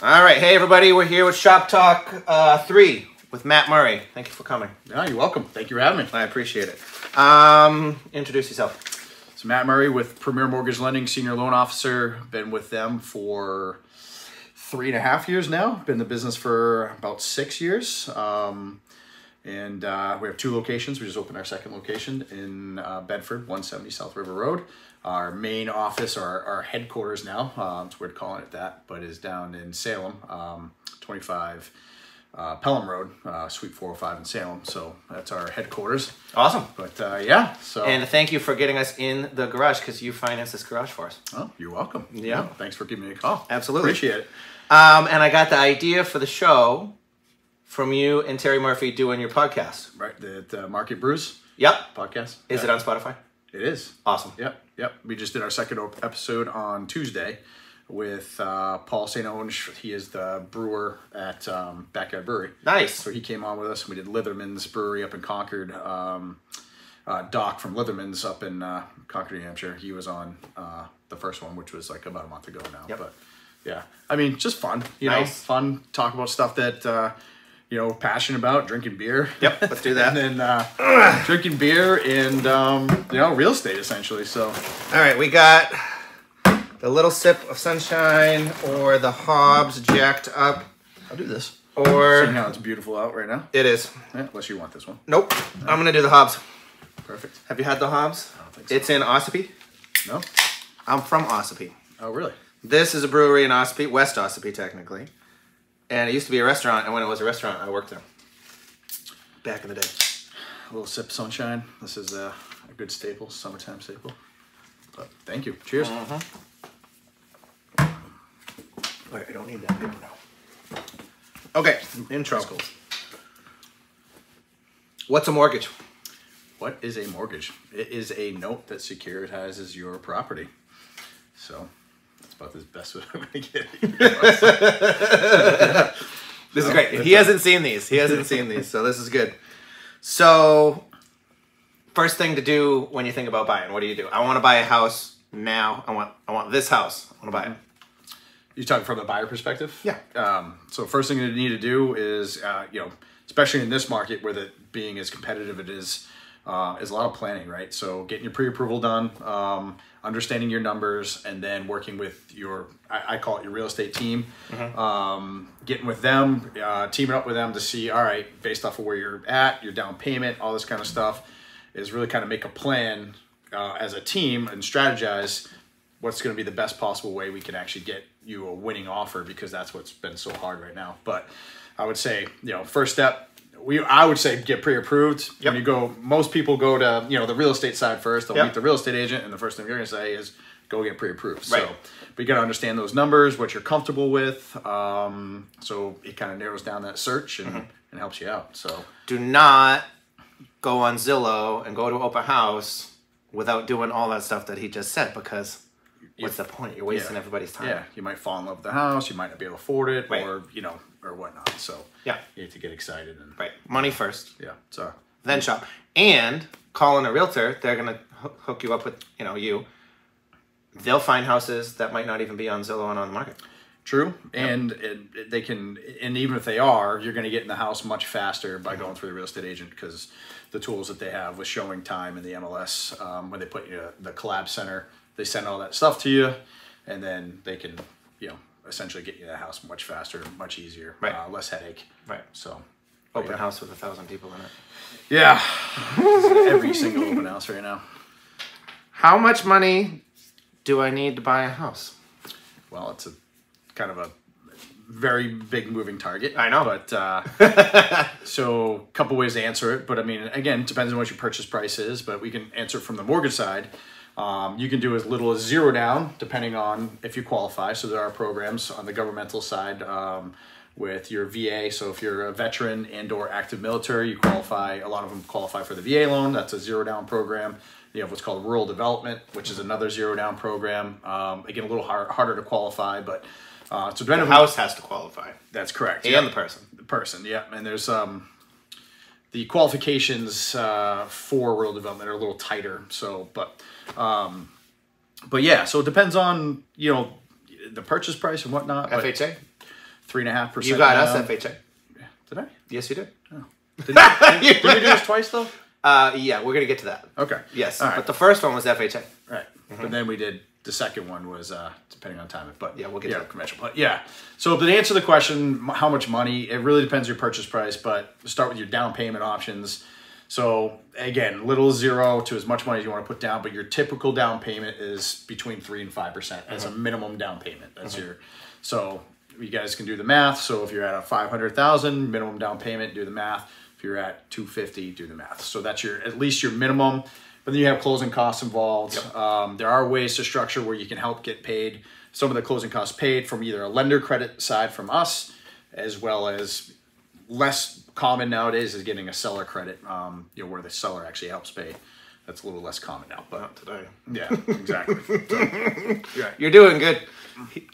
All right. Hey, everybody. We're here with Shop Talk 3 with Matt Murray. Thank you for coming. Yeah, you're welcome. Thank you for having me. I appreciate it. Introduce yourself. So Matt Murray with Premier Mortgage Lending, Senior Loan Officer. Been with them for 3.5 years now. Been in the business for about 6 years. And we have 2 locations. We just opened our second location in Bedford, 170 South River Road. Our main office, our headquarters now, it's weird calling it that, but is down in Salem, 25 Pelham Road, Suite 405 in Salem. So that's our headquarters. Awesome. But yeah. So. And thank you for getting us in the garage because you financed this garage for us. Oh, you're welcome. Yeah. Thanks for giving me a call. Absolutely. Appreciate it. And I got the idea for the show from you and Terry Murphy doing your podcast. Right, the Market Brews. Yep. Podcast. Is it on Spotify? It is. Awesome. Yep. We just did our second episode on Tuesday with Paul St. Onge. He is the brewer at Backyard Brewery. Nice. So he came on with us. We did Litherman's Brewery up in Concord. Doc from Litherman's up in Concord, New Hampshire. He was on the first one, which was like about a month ago now. Yep. But yeah, I mean, just fun. You Nice. know, fun. Talk about stuff that... passionate about, drinking beer. Yep, let's do that. And then drinking beer and, real estate, essentially. So, All right, we got the little sip of sunshine or the Hobbs jacked up. I'll do this. Or... Seeing how it's beautiful out right now. It is. Yeah, unless you want this one. Nope. I'm going to do the Hobbs. Perfect. Have you had the Hobbs? I don't think so. It's in Ossipee. No? I'm from Ossipee. Oh, really? This is a brewery in Ossipee, West Ossipee, technically. And it used to be a restaurant, and when it was a restaurant, I worked there. Back in the day. A little sip of sunshine. This is a good staple, summertime staple. But thank you. Cheers. Wait, I don't need that paper now. Okay, intro. That's cool. What's a mortgage? What is a mortgage? It is a note that securitizes your property. So... about the best way I'm going to get it. This is great. He hasn't seen these. So this is good. So, first thing to do when you think about buying, what do? I want to buy a house now. I want this house. I want to buy it. You talking from the buyer perspective? Yeah. So first thing you need to do is, especially in this market where it being as competitive it is a lot of planning, right? So getting your pre-approval done, understanding your numbers, and then working with your, I call it your real estate team, getting with them, teaming up with them to see, all right, based off of where you're at, your down payment, all this kind of stuff, is really kind of make a plan as a team and strategize what's going to be the best possible way we can actually get you a winning offer, because that's what's been so hard right now. But I would say, first step, I would say get pre-approved. Yep. When you go, most people go to the real estate side first. They'll meet the real estate agent, and the first thing you're going to say is go get pre-approved. Right. So, but you got to understand those numbers, what you're comfortable with. So it kind of narrows down that search and helps you out. So do not go on Zillow and go to open house without doing all that stuff that he just said, because what's the point? You're wasting everybody's time. Yeah, you might fall in love with the house. You might not be able to afford it, Right. or whatnot. So Yeah. you need to get excited and Right. Money first. yeah. So Then shop. And calling a realtor, they're going to hook you up with, you. They'll find houses that might not even be on Zillow and on the market. true, and they can, and even if they are, you're going to get in the house much faster by going through the real estate agent, because the tools that they have with showing time in the MLS, when they put you the collab center, they send all that stuff to you, and then they can, essentially get you the house much faster, much easier, Right. Less headache. Right. So Open house with 1,000 people in it. yeah, every single open house right now. How much money do I need to buy a house? Well, it's a kind of a very big moving target. I know. But so a couple ways to answer it. But I mean, again, it depends on what your purchase price is, but we can answer it from the mortgage side. You can do as little as 0 down, depending on if you qualify. So there are programs on the governmental side with your VA. So if you're a veteran and or active military, you qualify. A lot of them qualify for the VA loan. That's a 0 down program. You have what's called rural development, which is another 0 down program. Again, a little harder to qualify, but so The house has to qualify. That's correct. And the person. The person, yeah. And there's the qualifications for rural development are a little tighter. So, but yeah. So it depends on the purchase price and whatnot. But FHA? 3.5%. You got us FHA. Did I? Yes, you did. Oh. Did we do this twice though? Yeah, we're gonna get to that. Okay. Yes, All right. but the first one was FHA. Right. But then we did the second one was depending on timing. But yeah, we'll get to that. Commercial. But yeah. So to answer the question, how much money? It really depends on your purchase price. But start with your down payment options. So again, little 0 to as much money as you want to put down, but your typical down payment is between 3 and 5% as a minimum down payment. That's your. So you guys can do the math. So if you're at a 500,000 minimum down payment, do the math. If you're at 250, do the math. So that's your at least your minimum. But then you have closing costs involved. Yep. There are ways to structure where you can help get paid some of the closing costs paid from either a lender credit side from us, as well as less common nowadays is getting a seller credit, where the seller actually helps pay. That's a little less common now, but not today. Yeah, exactly. So, You're doing good.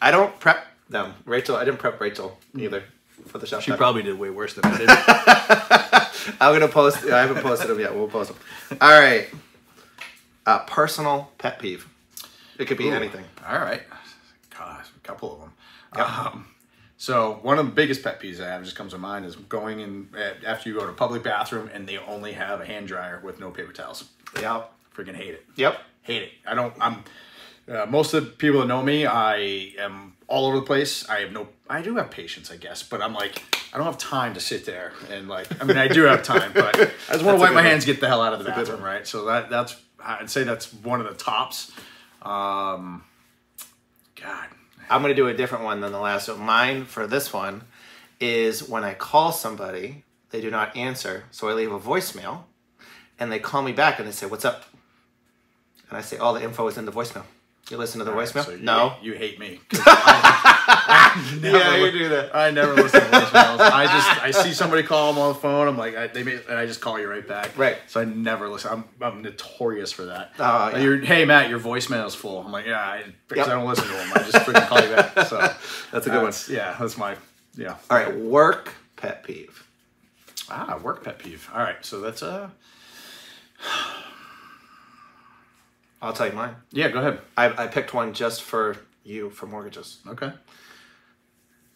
I don't prep them. Rachel, I didn't prep Rachel either for the shop. She probably did way worse than I did. I'm gonna post. I haven't posted them yet. We'll post them. All right. Personal pet peeve. It could be anything. All right. Gosh, a couple of them. Yep. So one of the biggest pet peeves I have just comes to mind is going in after you go to a public bathroom and they only have a hand dryer with no paper towels. Yep. Freaking hate it. Yep. Hate it. Most of the people that know me, I am all over the place. I do have patience, I guess, but I'm like, I don't have time to sit there and I do have time, but I just want to wipe my hands, get the hell out of the bathroom, right? So that's, I'd say that's one of the tops. God. I'm going to do a different one than the last one. Mine for this one is when I call somebody, they do not answer. So I leave a voicemail and they call me back and they say, "What's up?" And I say, "All the info is in the voicemail." You listen to the voicemail? So no. You hate me. You do that. I never listen to voicemails. I see somebody call them on the phone. I'm like, and I just call you right back. Right. So I never listen. I'm notorious for that. Yeah. Hey Matt, your voicemail is full. I'm like, because I don't listen to them. I just freaking call you back. So that's a good one. Yeah, that's my All right, work pet peeve. Work pet peeve. All right, so that's I'll tell you mine. Yeah, go ahead. I picked one just for you for mortgages. Okay.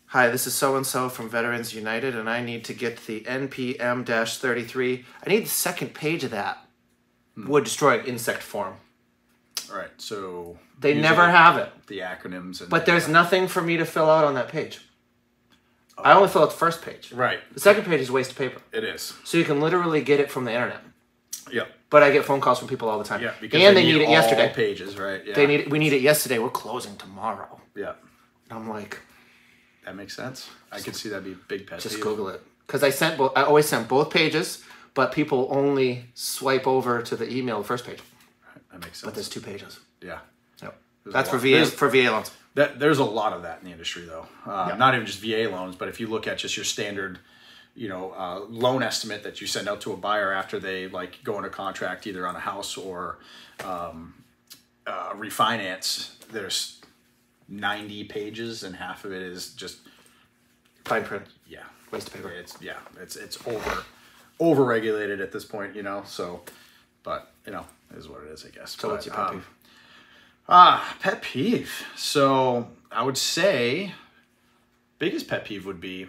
Hi, this is so-and-so from Veterans United, and I need to get the NPM-33. I need the second page of that. Would destroy an insect form. All right, so... They never have it. The acronyms. But there's nothing for me to fill out on that page. Oh. I only fill out the first page. Right. The second page is a waste of paper. It is. So you can literally get it from the internet. Yep. But I get phone calls from people all the time. Yeah, because they need it yesterday. Pages, right? Yeah. We need it yesterday. We're closing tomorrow. Yeah. And I'm like, that makes sense. I could see that'd be a big pet just peeve. Google it. Because I always sent both pages, but people only swipe over to the email the first page. Right. That makes sense. But there's 2 pages. Yeah. Yep. That's for VA loans. There's a lot of that in the industry, though. Not even just VA loans, but if you look at just your standard, loan estimate that you send out to a buyer after they go into contract either on a house or refinance, there's 90 pages and half of it is just fine print. Yeah, waste of paper. It's over regulated at this point, So, but it is what it is, I guess. So what's your pet peeve? Pet peeve. So I would say biggest pet peeve would be,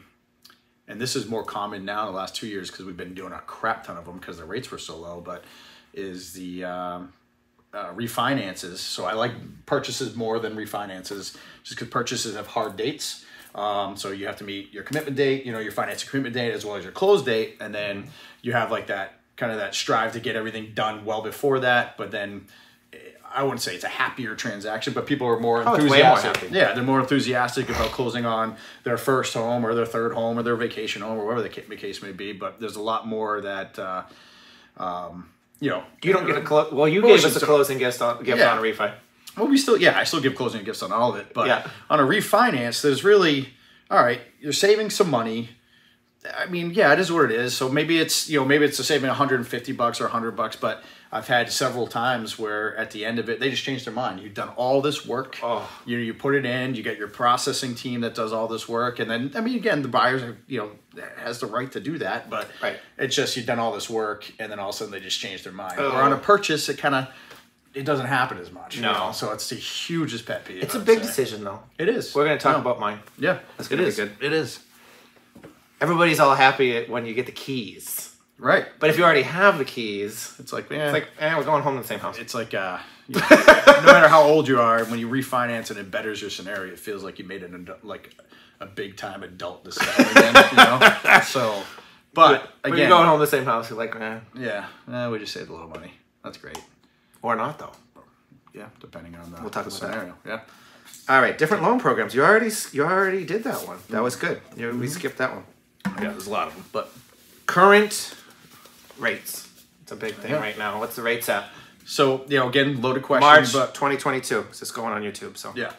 and this is more common now in the last 2 years because we've been doing a crap ton of them because the rates were so low, but is the refinances. So I like purchases more than refinances just because purchases have hard dates. So you have to meet your commitment date, your financing commitment date as well as your close date. And then you have that kind of that strive to get everything done well before that. But then I wouldn't say it's a happier transaction, but people are more enthusiastic. Way more happy. Yeah, they're more enthusiastic about closing on their first home or their third home or their vacation home or whatever the case may be. But there's a lot more that, you don't get a well, you gave us a closing gift on a refi. Well, I still give closing gifts on all of it. But on a refinance, there's really, all right, you're saving some money. I mean, it is what it is. So maybe it's, maybe it's a saving $150 or $100, but I've had several times where at the end of it, they just changed their mind. You've done all this work. Oh. You put it in, you get your processing team that does all this work. And then, again, the buyers are, has the right to do that, but right. It's just, you've done all this work and then all of a sudden they just change their mind. Or on a purchase, it kind of, it doesn't happen as much. No. You know? So it's the hugest pet peeve. It's a big decision, though. It is. We're going to talk about mine. Yeah. That's going to be good. It is. Everybody's all happy when you get the keys. Right. But if you already have the keys, it's like, we're going home to the same house. It's like, no matter how old you are, when you refinance and it betters your scenario, it feels like you made a big time adult decision again, you know? So, but again, when you're going home to the same house, you're like, yeah, we just saved a little money. That's great. Or not, though. Yeah, depending on we'll talk the about scenario. That. Yeah. All right, different loan programs. You already did that one. That was good. We skipped that one. Yeah, there's a lot of them. But current rates. It's a big thing right now. What's the rates at? So, again, loaded question. March but 2022. It's just going on YouTube. So yeah.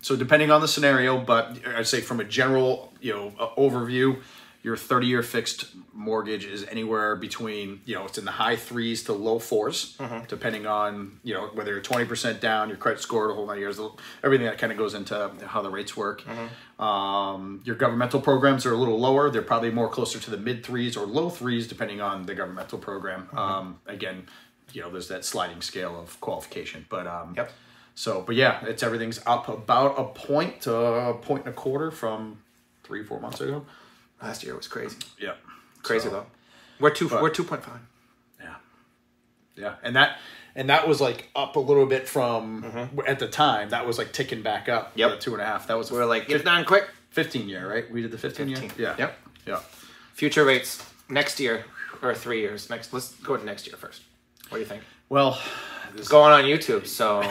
So depending on the scenario, but I'd say from a general, overview, your 30-year fixed mortgage is anywhere between, it's in the high 3s to low 4s, depending on, whether you're 20% down, your credit score, the whole 9 years, everything that kind of goes into how the rates work. Your governmental programs are a little lower. They're probably more closer to the mid 3s or low 3s, depending on the governmental program. Again, there's that sliding scale of qualification. But but yeah, everything's up about a point to a point and a quarter from 3-4 months ago. Last year was crazy. Yeah, crazy though. We're 2.5. Yeah, yeah, and that was like up a little bit from at the time. That was like ticking back up. Yep, 2.5. That was we're like get it done quick. 15 year, right? We did the 15 year. Yeah. Yep. Yeah. Future rates next year or 3 years. Let's go to next year first. What do you think? Well, it's going on YouTube, so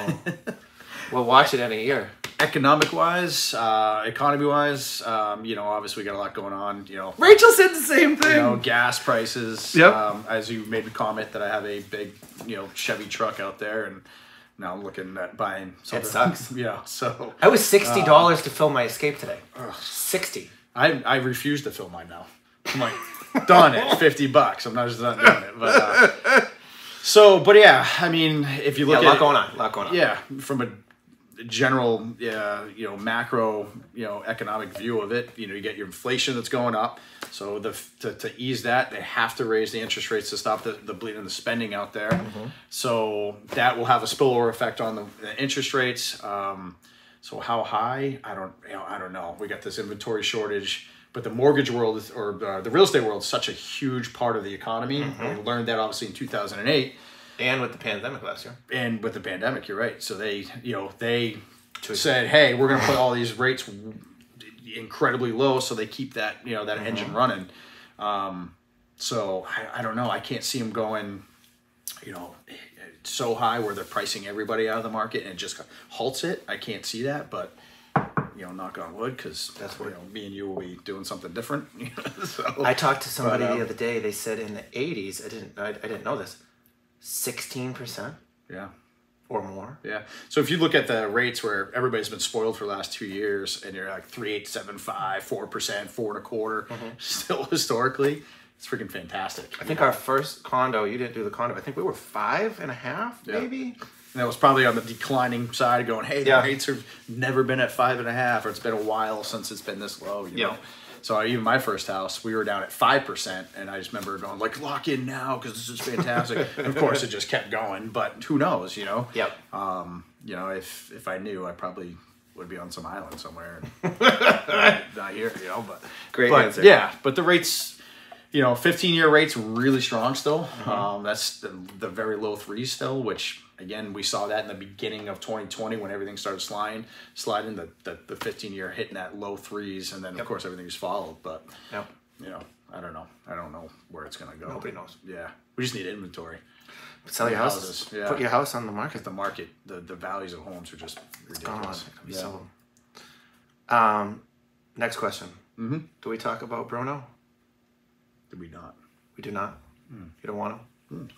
we'll watch it in a year. Economic-wise, economy-wise, obviously we got a lot going on. Rachel said the same thing. Gas prices. Yep. As you made the comment that I have a big, Chevy truck out there, and now I'm looking at buying something. It sucks. Yeah. So I was $60 to fill my Escape today. 60. I refuse to fill mine now. I'm like, done it. $50. I'm not doing it. But but yeah, I mean, if you look at a lot going on. Yeah, from a general, macro, economic view of it, you get your inflation that's going up. So to ease that, they have to raise the interest rates to stop the bleeding and the spending out there. So that will have a spillover effect on the interest rates. So how high? I don't know. We got this inventory shortage, but the mortgage world the real estate world is such a huge part of the economy. We learned that obviously in 2008. And with the pandemic last year. And with the pandemic, you're right. So they said, hey, we're going to put all these rates incredibly low so they keep that, that engine running. So I don't know. I can't see them going, so high where they're pricing everybody out of the market and it just halts it. I can't see that, but knock on wood, because that's where me and you will be doing something different. So, I talked to somebody the other day. They said in the 80s, I didn't know this, 16%. Yeah. Or more. Yeah. So if you look at the rates where everybody's been spoiled for the last 2 years, and you're like 3.875, 4%, 4.25, still historically, it's freaking fantastic. I think our first condo, you didn't do the condo. I think we were 5.5, maybe. And that was probably on the declining side, going, hey, the rates have never been at 5.5, or it's been a while since it's been this low. You know. So even my first house, we were down at 5%, and I just remember going like, lock in now because this is fantastic. And of course, it just kept going, but who knows, Yep. If I knew, I probably would be on some island somewhere, not here, But great answer. Yeah, but the rates, 15-year rates really strong still. That's the very low 3s still, which again we saw that in the beginning of 2020 when everything started sliding. The 15-year hitting that low 3s, and then of course everything just followed. But I don't know. I don't know where it's gonna go. Nobody knows. Yeah, we just need inventory. Sell your houses. Yeah. Put your house on the market. The values of homes are just ridiculous. Next question. Do we talk about Bruno? Did we not? We do not. You don't want to?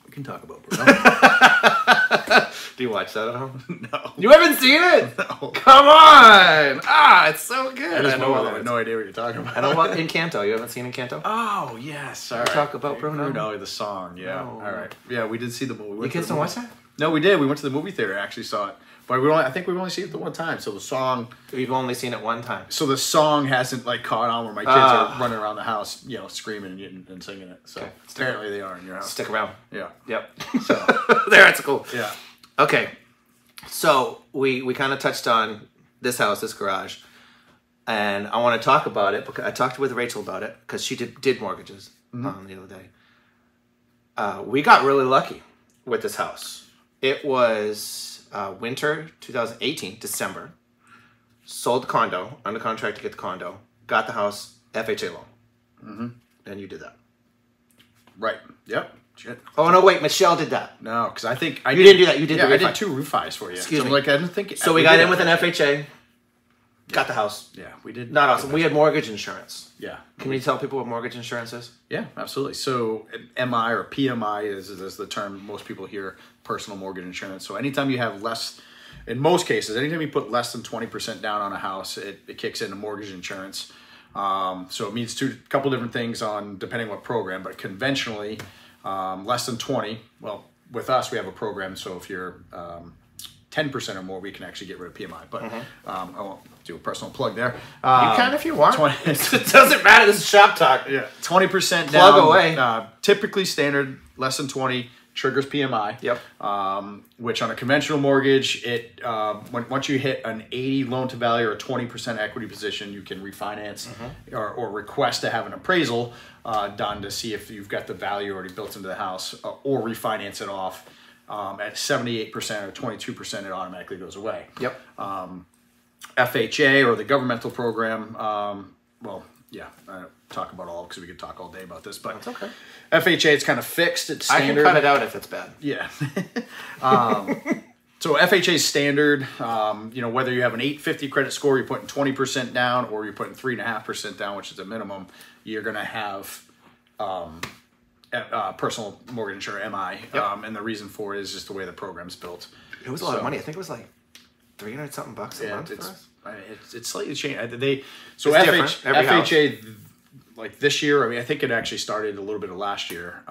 We can talk about Bruno. Do you watch that at home? No. You haven't seen it? No. Come on! It's so good. I have no idea what you're talking about. I know what Encanto. You haven't seen Encanto? Oh, yes. All right. Talk about Bruno. Bruno, the song. Yeah. No. All right. Yeah, we did see the movie. You kids don't watch that? No, we did. We went to the movie theater and actually saw it But I think we've only seen it the one time. So the song, We've only seen it one time. so the song hasn't like caught on where my kids are running around the house, you know, screaming and singing it. So apparently they are in your house. Stick around. Yeah. Yep. So there, that's cool. Yeah. Okay. So we kind of touched on this house, this garage, and I want to talk about it because I talked with Rachel about it because she did mortgages the other day. We got really lucky with this house. It was winter 2018, December. Sold the condo, under contract to get the condo. Got the house, FHA loan. And you did that. Right. Yep. Shit. Oh, no, wait. Michelle did that. No, because I think You didn't do that. You did the refi. I did 2 refis for you. Excuse me. Like, I didn't think... So we got in with an FHA. Got the house. Yeah, we did. Not awesome. We had mortgage insurance. Yeah. Can you tell people what mortgage insurance is? Yeah, absolutely. So MI or PMI is the term most people hear, personal mortgage insurance. So anytime you have less, in most cases, anytime you put less than 20% down on a house, it kicks into mortgage insurance. So it means a couple different things on depending what program, but conventionally, less than 20. Well, with us, we have a program. So if you're 10% or more, we can actually get rid of PMI. But I won't do a personal plug there. You can if you want. 20, It doesn't matter. This is shop talk. Yeah, 20% Plug down. away. Typically standard, less than 20 triggers PMI. Yep. Which on a conventional mortgage, once you hit an 80 loan to value or 20% equity position, you can refinance or request to have an appraisal done to see if you've got the value already built into the house, or refinance it off. At 78% or 22%, it automatically goes away. Yep. FHA or the governmental program, well, yeah, I don't talk about all because we could talk all day about this, but That's okay. FHA, it's kind of fixed. It's standard. I can cut it out if it's bad. Yeah. So FHA is standard. You know, whether you have an 850 credit score, you're putting 20% down, or you're putting 3.5% down, which is a minimum, you're going to have personal mortgage insurance, MI. Yep. And the reason for it is just the way the program's built. It was a lot of money. I think it was like 300 something bucks a month for us. It's slightly changed. It's different. Every FHA, like this year, I mean, I think it actually started a little bit of last year,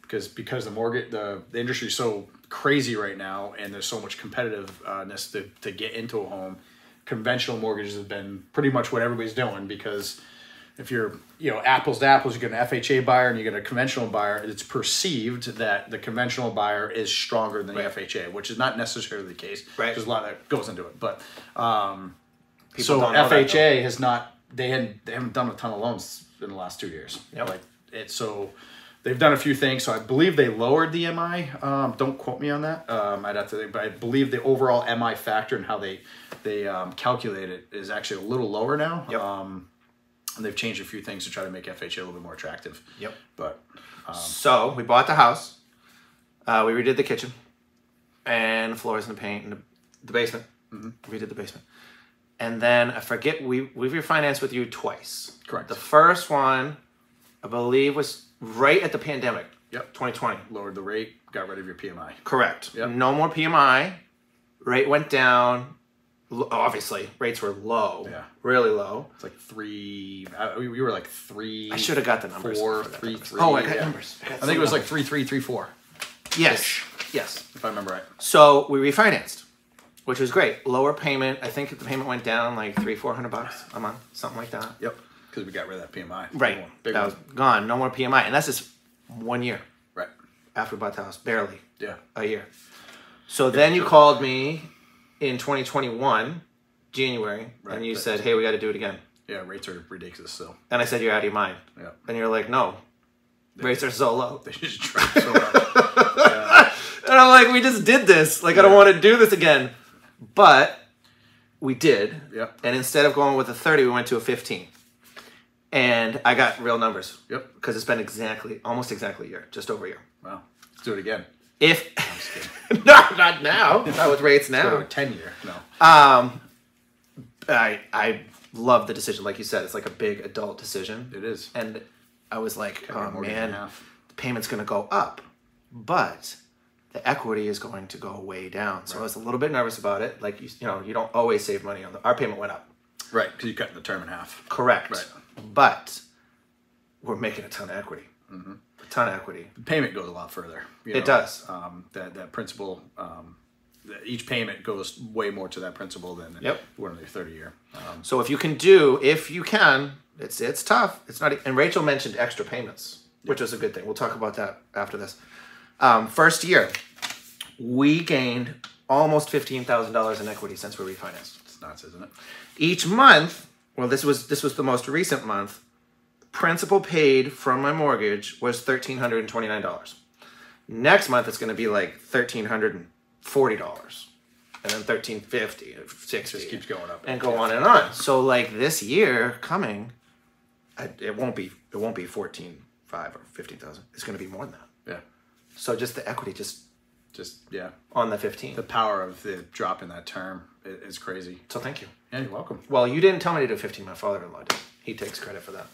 because the mortgage, the industry is so crazy right now, and there's so much competitiveness to get into a home. Conventional mortgages have been pretty much what everybody's doing, because if you're, you know, apples to apples, you get an FHA buyer and you get a conventional buyer, it's perceived that the conventional buyer is stronger than the FHA, which is not necessarily the case. Right. There's a lot that goes into it. But People so don't know FHA that, has not, they haven't done a ton of loans in the last 2 years. Yep. Like so they've done a few things. So I believe they lowered the MI. Don't quote me on that. I'd have to, but I believe the overall MI factor and how they calculate it is actually a little lower now. Yep. And they've changed a few things to try to make FHA a little bit more attractive. Yep. But so we bought the house. We redid the kitchen and the floors and the paint and the basement. Redid the basement. And then I forget, we've refinanced with you twice. Correct. The first one, I believe, was right at the pandemic. Yep. 2020. Lowered the rate, got rid of your PMI. Correct. Yep. No more PMI. Rate went down. Obviously, rates were low. Yeah. Really low. It's like 3. We were like 3. I should have got the numbers. 4, 3, 3. Oh, I got numbers. I think it was like 3, 3, 3, 4. Yes. Yes. If I remember right. So we refinanced, which was great. Lower payment. I think the payment went down like $300-400 a month, something like that. Yep. Because we got rid of that PMI. Right. Big That one. was gone. No more PMI, and that's just 1 year. Right. After we bought the house, barely. Yeah. A year. So then you called me in 2021, January, and you said, "Hey, we got to do it again." Yeah, rates are ridiculous still. And I said, "You're out of your mind." Yeah. And you're like, "No, rates are so low." They just dropped so much. Yeah. And I'm like, "We just did this. Like, I don't want to do this again." But we did. Yep. And instead of going with a 30, we went to a 15. And I got real numbers. Yep. Because it's been almost exactly a year, just over a year. Wow. Let's do it again. If no, not now. Not with rates now. Let's go to a 10-year. No. I love the decision, like you said. It's like a big adult decision. It is. And I was like, oh more than man, half. the payment's going to go up, but the equity is going to go way down. So I was a little bit nervous about it. Like you know, you don't always save money on our payment went up. Right, because you cut the term in half. Correct. Right. But we're making a ton of equity. A ton of equity. The payment goes a lot further. It does. That principal each payment goes way more to that principal than one of the 30-year. So if you can, it's tough. It's not. And Rachel mentioned extra payments, which is a good thing. We'll talk about that after this. First year, we gained almost $15,000 in equity since we refinanced. It's nuts, isn't it? Each month, well, this was the most recent month. Principal paid from my mortgage was $1,329. Next month, it's going to be like $1,340, and then $1,350, $60. It just keeps going up and go on and on. So like this year coming, it won't be 14,500 or 15,000. It's going to be more than that. Yeah. So just the equity, just on the 15. The power of the drop in that term is crazy. So thank you. Yeah, you're welcome. Well, you didn't tell me to do 15. My father-in-law did. He takes credit for that.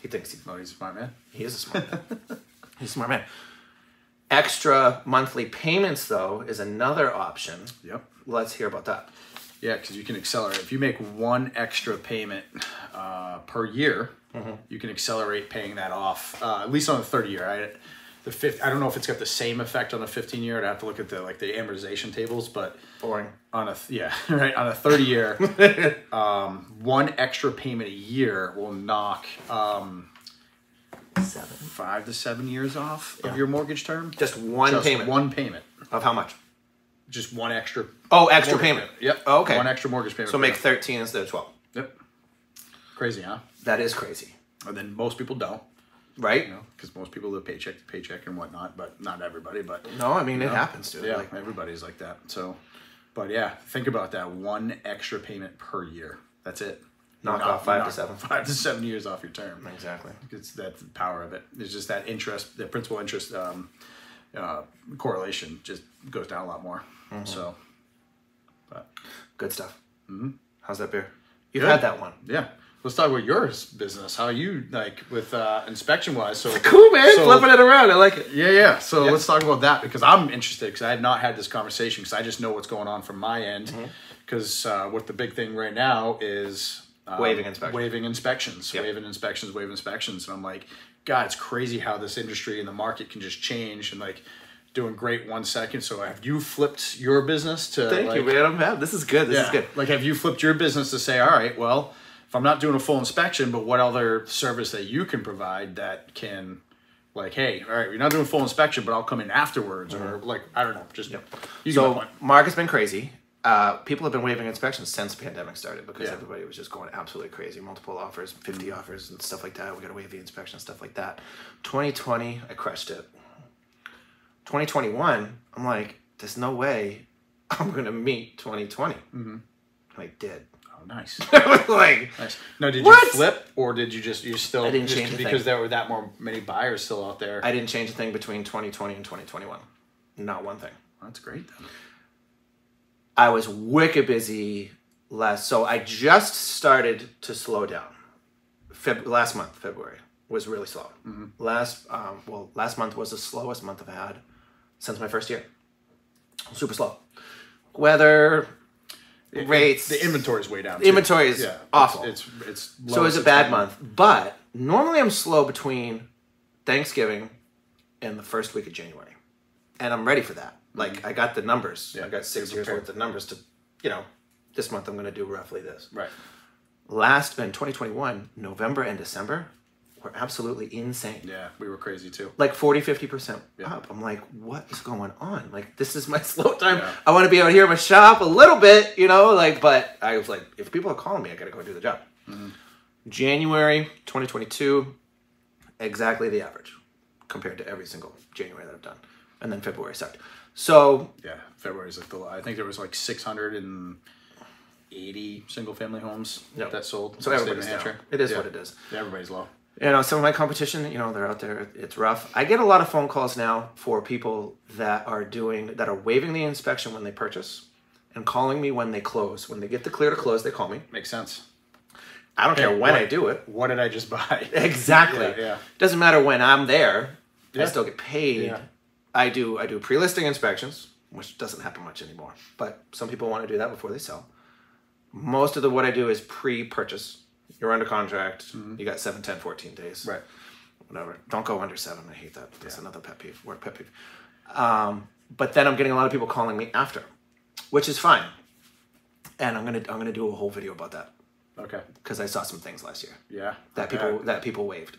He thinks he's a smart man. He is a smart man. He's a smart man. Extra monthly payments, though, is another option. Yep. Let's hear about that. Yeah, because you can accelerate. If you make one extra payment per year, you can accelerate paying that off, at least on the 30-year. I don't know if it's got the same effect on the 15-year. I'd have to look at the amortization tables, but boring. On a 30-year, one extra payment a year will knock 5 to 7 years off of your mortgage term. Just one payment. One payment. Of how much? Just one extra. Oh, extra payment. Yep. Oh, okay. One extra mortgage payment. So make 13 instead of 12. Yep. Crazy, huh? That is crazy. And then most people don't. Right? You know, because most people live paycheck to paycheck and whatnot, but not everybody. But no, I mean, it happens, dude. Yeah, like everybody's like that. So, but yeah, think about that. One extra payment per year. That's it. Knock off 5 to 7. 5 to 7 years off your term. Exactly. It's that power of it. It's just that interest, the principal interest correlation just goes down a lot more. So, but good stuff. How's that beer? You've Good. had that one. Yeah. Let's talk about your business. How are you, like, with inspection wise? So cool, man. Flipping it around. I like it. Yeah. So let's talk about that, because I'm interested, because I had not had this conversation, because I just know what's going on from my end. Because what the big thing right now is waiving inspections. Waiving inspections. Waiving inspections. And I'm like, God, it's crazy how this industry and the market can just change, and like doing great 1 second. So have you flipped your business to Thank you, man. This is good. This is good. Like, have you flipped your business to say, all right, well, if I'm not doing a full inspection, but what other service that you can provide that can, like, hey, all right, you're not doing full inspection, but I'll come in afterwards, or like, I don't know, just so market's been crazy. People have been waiving inspections since the pandemic started, because everybody was just going absolutely crazy. Multiple offers, 50 offers and stuff like that. We got to waive the inspection, stuff like that. 2020, I crushed it. 2021, I'm like, there's no way I'm going to meet 2020. And I did. Oh, nice. Like, nice. No, did you flip, or did you still? I didn't change because there were that many buyers still out there. I didn't change a thing between 2020 and 2021. Not one thing. That's great then. I was wicked busy so I just started to slow down. Last month, February, was really slow. Last month was the slowest month I've had since my first year. Super slow. Weather, rates. The inventory's way down. The inventory is awful. It's so it was a bad month. But normally I'm slow between Thanksgiving and the first week of January. And I'm ready for that. Like, I got the numbers. I got 6 years worth of numbers to, this month I'm going to do roughly this. Right. In 2021, November and December were absolutely insane. Yeah, we were crazy too. Like 40, 50% up. I'm like, what is going on? Like, this is my slow time. I want to be out here in my shop a little bit, but I was like, if people are calling me, I got to go do the job. January 2022, exactly the average compared to every single January that I've done. And then February sucked. So yeah, February's like I think there was like 680 single family homes that sold. So everybody's down. It is what it is. Yeah, everybody's low. Some of my competition, they're out there. It's rough. I get a lot of phone calls now for people that are waiving the inspection when they purchase, and calling me when they close. When they get the clear to close, they call me. Makes sense. I don't care when I do it. What did I just buy? Exactly. Yeah. Doesn't matter when I'm there. I still get paid. Yeah. I do pre-listing inspections, which doesn't happen much anymore. But some people want to do that before they sell. Most of what I do is pre-purchase. You're under contract. You got 7, 10, 14 days. Right. Whatever. Don't go under 7. I hate that. That's another pet peeve. Pet peeve. But then I'm getting a lot of people calling me after, which is fine. And I'm gonna do a whole video about that. Okay. Because I saw some things last year. Yeah. That people waived.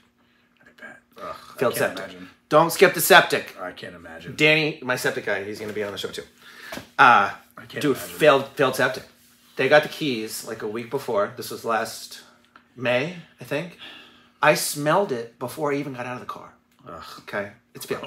I bet. Ugh, Failed I can't septic. imagine. Don't skip the septic. I can't imagine. Danny, my septic guy, he's gonna be on the show too. I can't Dude, imagine. failed septic. They got the keys like a week before. This was last May, I think. I smelled it before I even got out of the car. Ugh. Okay, it's failed.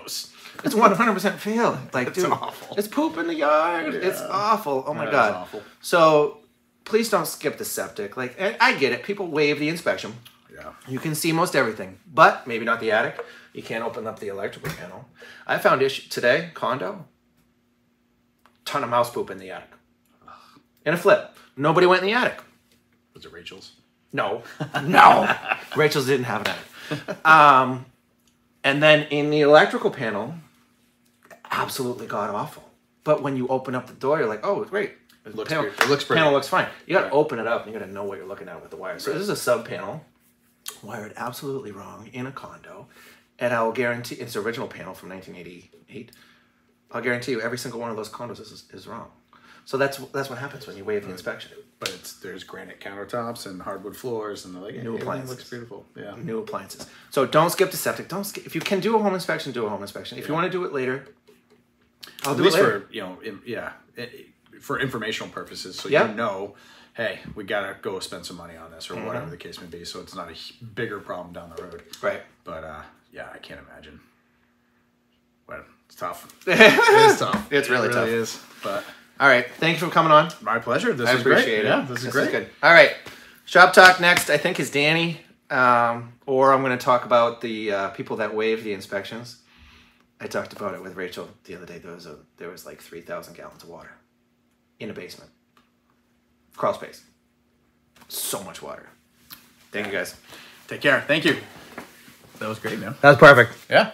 It's 100% failed. Like, dude, awful. it's poop in the yard. Yeah. It's awful. Oh my That god. is awful. So please don't skip the septic. Like, I get it. People waive the inspection. Yeah. You can see most everything, but maybe not the attic. You can't open up the electrical panel. I found today, condo, ton of mouse poop in the attic. In a flip. Nobody went in the attic. Was it Rachel's? No. No. Rachel's didn't have an attic. And then in the electrical panel, absolutely god awful. But when you open up the door, you're like, oh, great. It looks pretty. Panel looks fine. You got to open it up and you got to know what you're looking at with the wire. So this is a sub panel wired absolutely wrong in a condo. And I'll guarantee, it's the original panel from 1988. I'll guarantee you every single one of those condos is wrong. So that's what happens when you waive the inspection. But there's granite countertops and hardwood floors and like New appliances. Looks beautiful. Yeah. New appliances. So don't skip the septic. If you can do a home inspection, do a home inspection. If you want to do it later, I'll do it later. For for informational purposes, so Yeah. you know, hey, we gotta go spend some money on this or whatever the case may be. So it's not a bigger problem down the road. Right. But yeah, I can't imagine. But it's tough. It is tough. It's really tough. It is. But all right. Thank you for coming on. my pleasure. This I is appreciate great. it. Yeah, this is great. good. All right. Shop talk next, I think, is Danny. Or I'm going to talk about the people that waive the inspections. I talked about it with Rachel the other day. There was like 3,000 gallons of water in a basement. Crawl space. So much water. Thank you, guys. Take care. Thank you. That was great, man. That was perfect. Yeah.